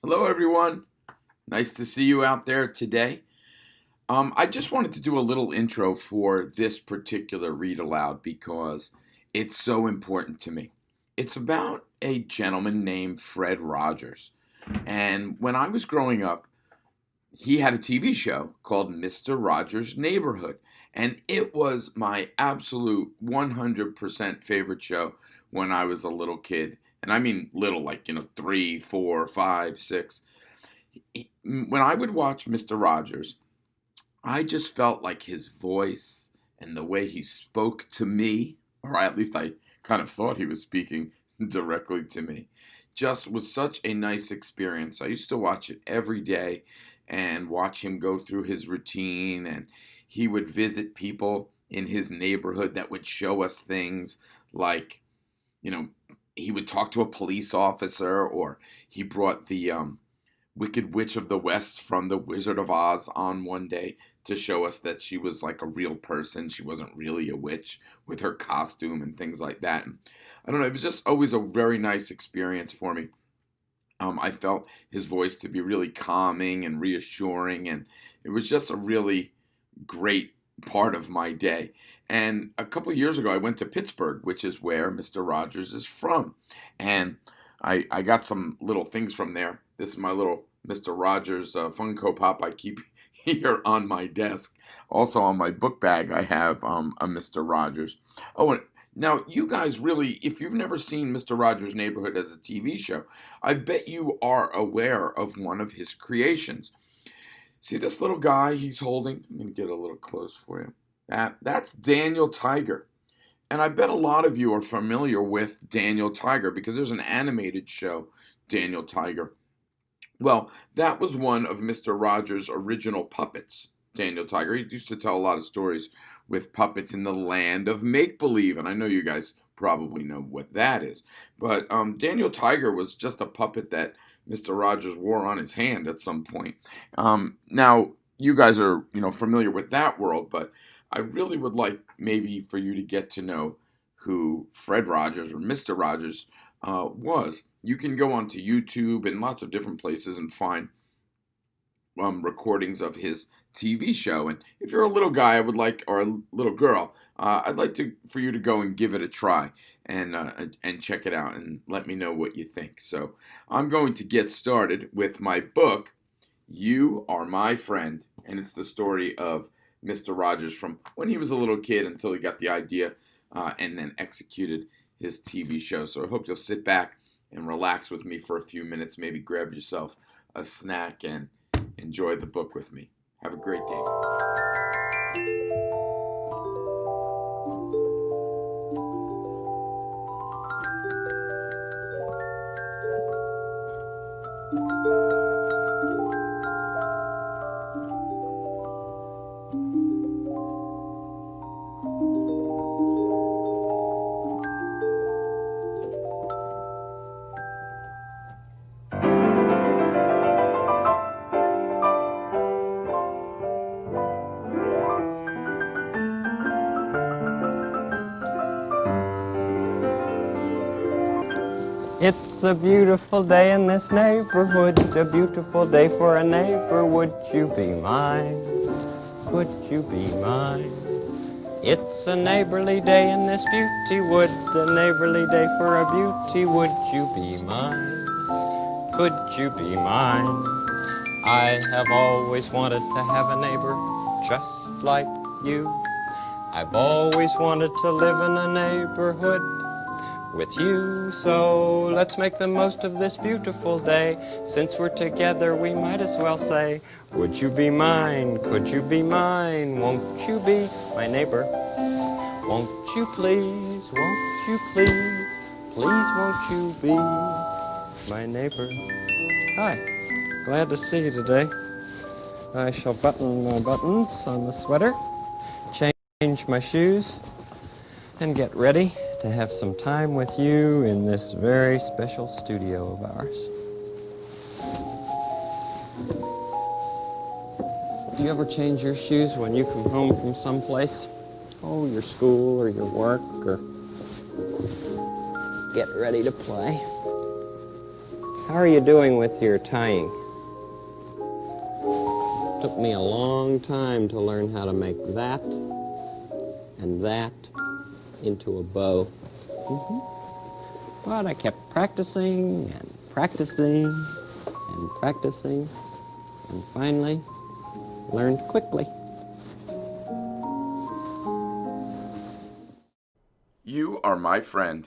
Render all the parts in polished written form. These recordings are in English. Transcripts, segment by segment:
Hello, everyone. Nice to see you out there today. I just wanted to do a little intro for this particular read aloud because it's so important to me. It's about a gentleman named Fred Rogers. And when I was growing up, he had a TV show called Mr. Rogers' Neighborhood. And it was my absolute 100% favorite show when I was a little kid. And I mean little, like, 3, 4, 5, 6. When I would watch Mr. Rogers, I just felt like his voice and the way he spoke to me, or at least I kind of thought he was speaking directly to me, just was such a nice experience. I used to watch it every day and watch him go through his routine, and he would visit people in his neighborhood that would show us things like, you know, he would talk to a police officer, or he brought the Wicked Witch of the West from The Wizard of Oz on one day to show us that she was like a real person. She wasn't really a witch with her costume and things like that. And I don't know, it was just always a very nice experience for me. I felt his voice to be really calming and reassuring, and it was just a really great part of my day. And a couple of years ago, I went to Pittsburgh, which is where Mr. Rogers is from. And I got some little things from there. This is my little Mr. Rogers Funko Pop I keep here on my desk. Also on my book bag, I have a Mr. Rogers. Oh, and now you guys really, if you've never seen Mr. Rogers' Neighborhood as a TV show, I bet you are aware of one of his creations. See this little guy he's holding? I'm going to get a little close for you. That's Daniel Tiger. And I bet a lot of you are familiar with Daniel Tiger because there's an animated show, Daniel Tiger. Well, that was one of Mr. Rogers' original puppets, Daniel Tiger. He used to tell a lot of stories with puppets in the land of make-believe, and I know you guys probably know what that is. But Daniel Tiger was just a puppet that Mr. Rogers wore on his hand at some point. Now, you guys are, familiar with that world, but I really would like maybe for you to get to know who Fred Rogers or Mr. Rogers was. You can go onto YouTube and lots of different places and find recordings of his TV show. And if you're a little guy, I would like, or a little girl, I'd like for you to go and give it a try and check it out and let me know what you think. So I'm going to get started with my book, You Are My Friend, and it's the story of Mr. Rogers from when he was a little kid until he got the idea and then executed his TV show. So I hope you'll sit back and relax with me for a few minutes. Maybe grab yourself a snack and enjoy the book with me. Have a great day. It's a beautiful day in this neighborhood, a beautiful day for a neighbor. Would you be mine? Could you be mine? It's a neighborly day in this beauty wood, a neighborly day for a beauty. Would you be mine? Could you be mine? I have always wanted to have a neighbor just like you. I've always wanted to live in a neighborhood with you, so let's make the most of this beautiful day. Since we're together, we might as well say, would you be mine? Could you be mine? Won't you be my neighbor? Won't you please? Won't you please? Please won't you be my neighbor? Hi, glad to see you today. I shall button my buttons on the sweater, change my shoes, and get ready to have some time with you in this very special studio of ours. Do you ever change your shoes when you come home from someplace? Oh, your school or your work or get ready to play? How are you doing with your tying? Took me a long time to learn how to make that and that into a bow. But I kept practicing and practicing and practicing, and finally learned quickly. You Are My Friend,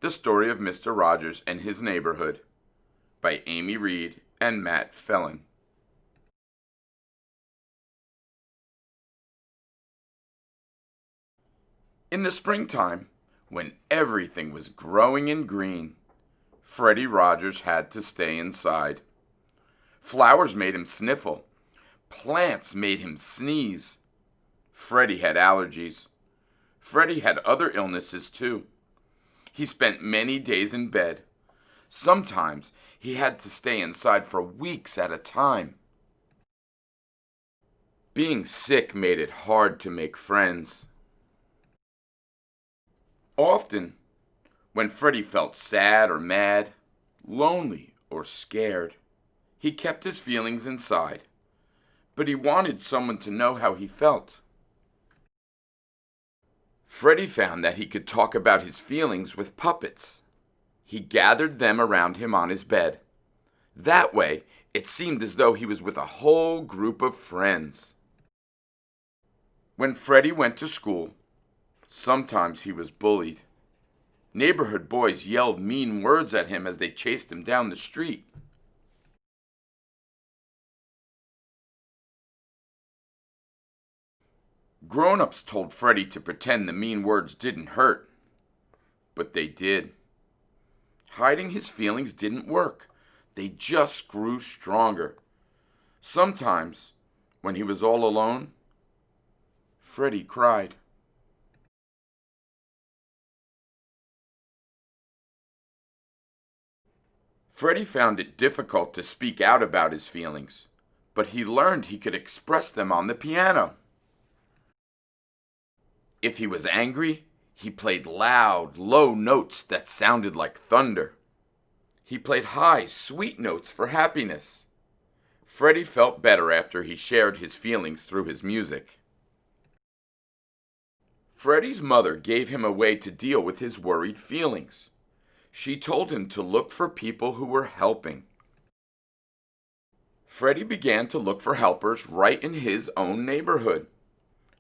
The Story of Mr. Rogers and His Neighborhood by Aimee Reid and Matt Phelan. In the springtime, when everything was growing in green, Freddie Rogers had to stay inside. Flowers made him sniffle. Plants made him sneeze. Freddie had allergies. Freddie had other illnesses too. He spent many days in bed. Sometimes he had to stay inside for weeks at a time. Being sick made it hard to make friends. Often, when Freddie felt sad or mad, lonely or scared, he kept his feelings inside, but he wanted someone to know how he felt. Freddie found that he could talk about his feelings with puppets. He gathered them around him on his bed. That way, it seemed as though he was with a whole group of friends. When Freddie went to school, sometimes he was bullied. Neighborhood boys yelled mean words at him as they chased him down the street. Grown-ups told Freddie to pretend the mean words didn't hurt, but they did. Hiding his feelings didn't work. They just grew stronger. Sometimes, when he was all alone, Freddie cried. Freddie found it difficult to speak out about his feelings, but he learned he could express them on the piano. If he was angry, he played loud, low notes that sounded like thunder. He played high, sweet notes for happiness. Freddie felt better after he shared his feelings through his music. Freddie's mother gave him a way to deal with his worried feelings. She told him to look for people who were helping. Freddie began to look for helpers right in his own neighborhood.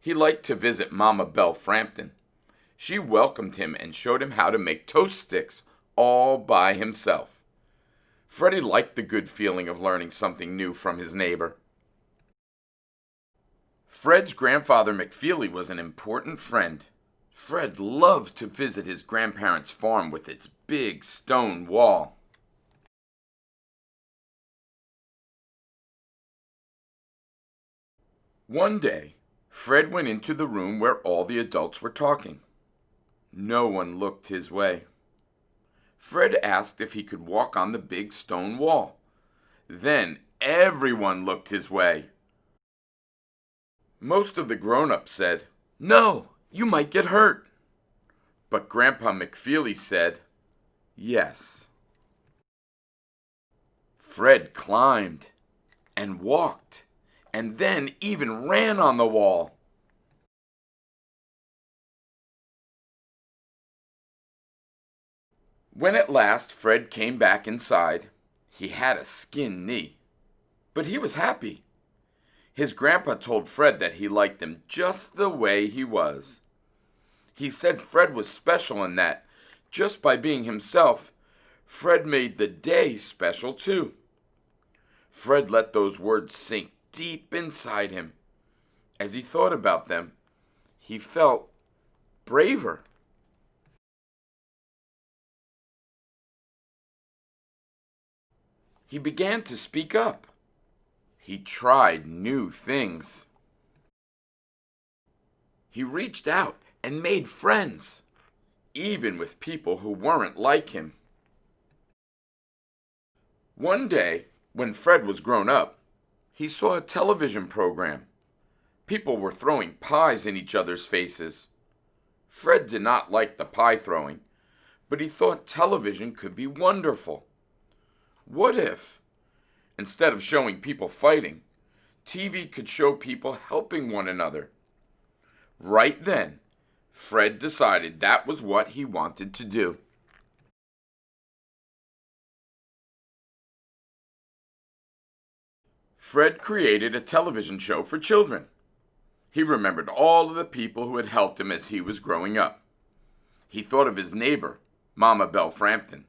He liked to visit Mama Belle Frampton. She welcomed him and showed him how to make toast sticks all by himself. Freddie liked the good feeling of learning something new from his neighbor. Fred's grandfather McFeely was an important friend. Fred loved to visit his grandparents' farm with its big stone wall. One day, Fred went into the room where all the adults were talking. No one looked his way. Fred asked if he could walk on the big stone wall. Then everyone looked his way. Most of the grown-ups said, "No, you might get hurt." But Grandpa McFeely said, "Yes." Fred climbed and walked and then even ran on the wall. When at last Fred came back inside, he had a skinned knee. But he was happy. His grandpa told Fred that he liked him just the way he was. He said Fred was special and that, just by being himself, Fred made the day special too. Fred let those words sink deep inside him. As he thought about them, he felt braver. He began to speak up. He tried new things. He reached out and made friends, even with people who weren't like him. One day, when Fred was grown up, he saw a television program. People were throwing pies in each other's faces. Fred did not like the pie throwing, but he thought television could be wonderful. What if, instead of showing people fighting, TV could show people helping one another? Right then, Fred decided that was what he wanted to do. Fred created a television show for children. He remembered all of the people who had helped him as he was growing up. He thought of his neighbor, Mama Belle Frampton,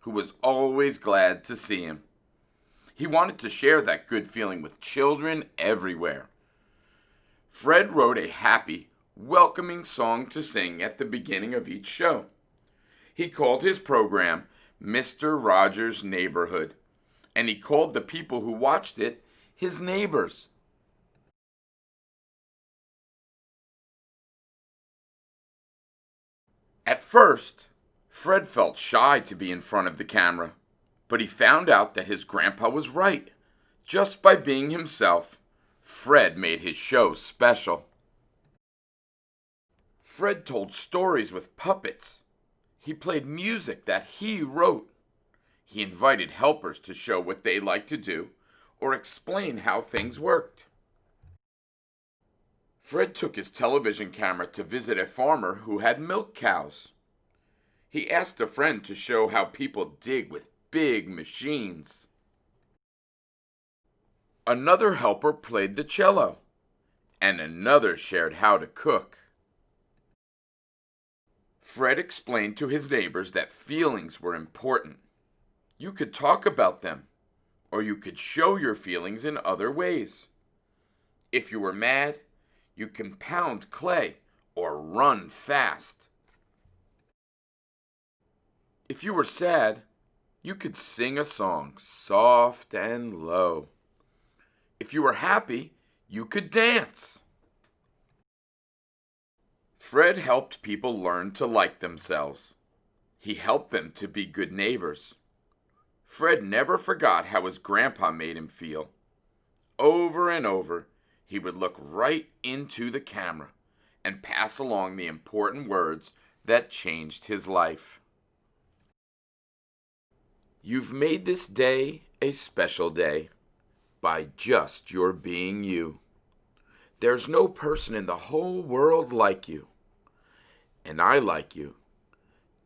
who was always glad to see him. He wanted to share that good feeling with children everywhere. Fred wrote a happy, welcoming song to sing at the beginning of each show. He called his program Mr. Rogers' Neighborhood, and he called the people who watched it his neighbors. At first, Fred felt shy to be in front of the camera, but he found out that his grandpa was right. Just by being himself, Fred made his show special. Fred told stories with puppets. He played music that he wrote. He invited helpers to show what they liked to do or explain how things worked. Fred took his television camera to visit a farmer who had milk cows. He asked a friend to show how people dig with big machines. Another helper played the cello, and another shared how to cook. Fred explained to his neighbors that feelings were important. You could talk about them, or you could show your feelings in other ways. If you were mad, you can pound clay or run fast. If you were sad, you could sing a song soft and low. If you were happy, you could dance. Fred helped people learn to like themselves. He helped them to be good neighbors. Fred never forgot how his grandpa made him feel. Over and over, he would look right into the camera and pass along the important words that changed his life. You've made this day a special day by just your being you. There's no person in the whole world like you, and I like you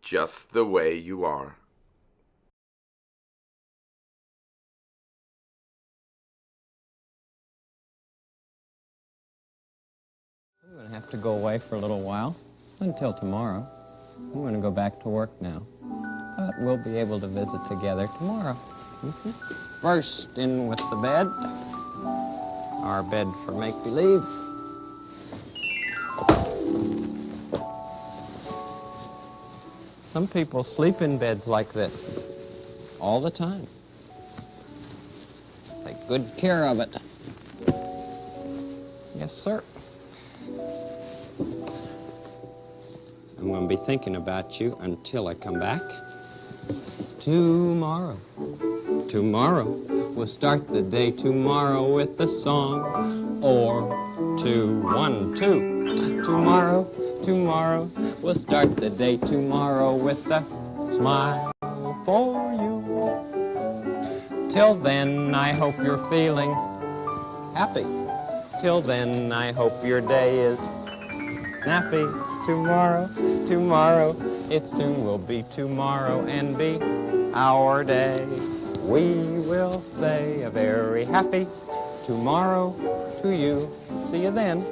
just the way you are. I'm going to have to go away for a little while, until tomorrow. I'm going to go back to work now. But we'll be able to visit together tomorrow. First, in with the bed. Our bed for make-believe. Some people sleep in beds like this all the time. Take good care of it. Yes, sir. I'm going to be thinking about you until I come back. Tomorrow. We'll start the day tomorrow with a song. Or 2, 1, 2. Tomorrow. We'll start the day tomorrow with a smile for you. Till then, I hope you're feeling happy. Till then, I hope your day is snappy. Tomorrow, it soon will be tomorrow and be our day. We will say a very happy tomorrow to you. See you then.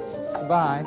Bye.